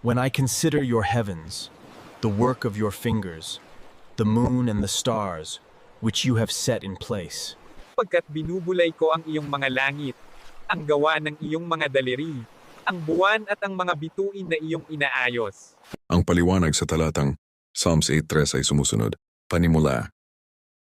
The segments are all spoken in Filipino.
When I consider your heavens, the work of your fingers, the moon and the stars, which you have set in place. Pagkat binubulay ko ang iyong mga langit, ang gawa ng iyong mga daliri, ang buwan at ang mga bituin na iyong inaayos. Ang paliwanag sa talatang Psalms 8:3 ay sumusunod. Panimula.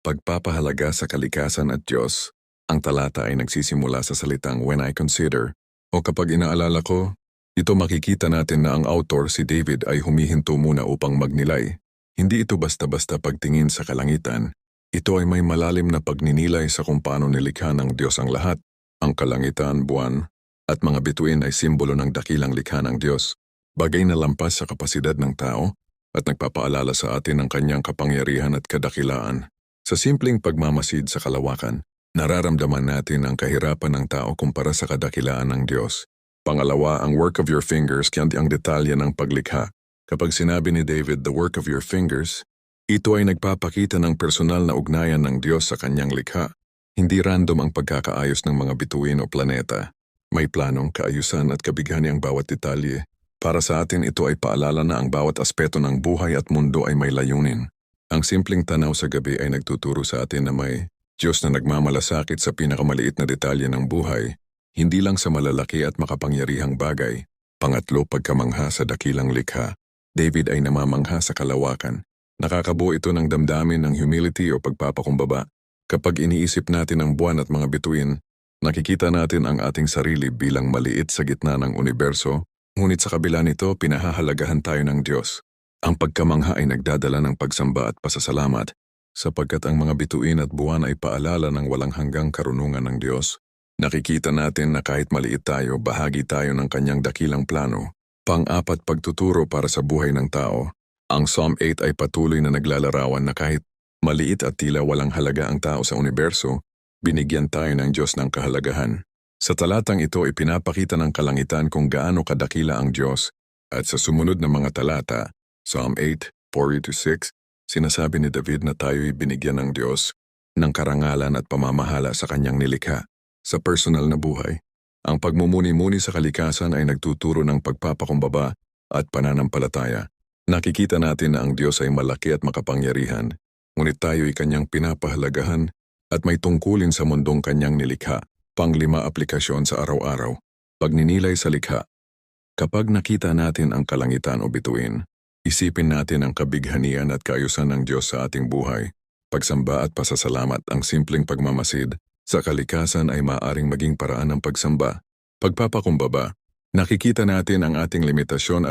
Pagpapahalaga sa kalikasan at Diyos. Ang talata ay nagsisimula sa salitang when I consider, o kapag inaalala ko, ito makikita natin na ang author si David ay humihinto muna upang magnilay. Hindi ito basta-basta pagtingin sa kalangitan. Ito ay may malalim na pagninilay sa kung paano nilikha ng Diyos ang lahat. Ang kalangitan, buwan, at mga bituin ay simbolo ng dakilang likha ng Diyos. Bagay na lampas sa kapasidad ng tao at nagpapaalala sa atin ng kanyang kapangyarihan at kadakilaan. Sa simpleng pagmamasid sa kalawakan, nararamdaman natin ang kahirapan ng tao kumpara sa kadakilaan ng Diyos. Pangalawa, ang work of your fingers, kundi ang detalye ng paglikha. Kapag sinabi ni David, the work of your fingers, ito ay nagpapakita ng personal na ugnayan ng Diyos sa kanyang likha. Hindi random ang pagkakaayos ng mga bituin o planeta. May planong, kaayusan at kabighani ang bawat detalye. Para sa atin ito ay paalala na ang bawat aspeto ng buhay at mundo ay may layunin. Ang simpleng tanaw sa gabi ay nagtuturo sa atin na may Diyos na nagmamalasakit sa pinakamaliit na detalye ng buhay, hindi lang sa malalaki at makapangyarihang bagay. Pangatlo, pagkamangha sa dakilang likha. David ay namamangha sa kalawakan. Nakakabuo ito ng damdamin ng humility o pagpapakumbaba. Kapag iniisip natin ang buwan at mga bituin, nakikita natin ang ating sarili bilang maliit sa gitna ng universo, ngunit sa kabila nito pinahahalagahan tayo ng Diyos. Ang pagkamangha ay nagdadala ng pagsamba at pasasalamat, sapagkat ang mga bituin at buwan ay paalala ng walang hanggang karunungan ng Diyos. Nakikita natin na kahit maliit tayo, bahagi tayo ng kanyang dakilang plano. Pang-apat, pagtuturo para sa buhay ng tao. Ang Psalm 8 ay patuloy na naglalarawan na kahit maliit at tila walang halaga ang tao sa universo, binigyan tayo ng Diyos ng kahalagahan. Sa talatang ito, ipinapakita ng kalangitan kung gaano kadakila ang Diyos, at sa sumunod na mga talata, Psalm 8, 4-6, sinasabi ni David na tayo'y binigyan ng Diyos ng karangalan at pamamahala sa kanyang nilikha. Sa personal na buhay, ang pagmumuni-muni sa kalikasan ay nagtuturo ng pagpapakumbaba at pananampalataya. Nakikita natin na ang Diyos ay malaki at makapangyarihan, ngunit tayo'y kanyang pinapahalagahan at may tungkulin sa mundong kanyang nilikha. Panglima, aplikasyon sa araw-araw. Pagninilay sa likha. Kapag nakita natin ang kalangitan o bituin, isipin natin ang kabighanian at kaayusan ng Diyos sa ating buhay. Pagsamba at pasasalamat, ang simpleng pagmamasid sa kalikasan ay maaaring maging paraan ng pagsamba. Pagpapakumbaba, nakikita natin ang ating limitasyon at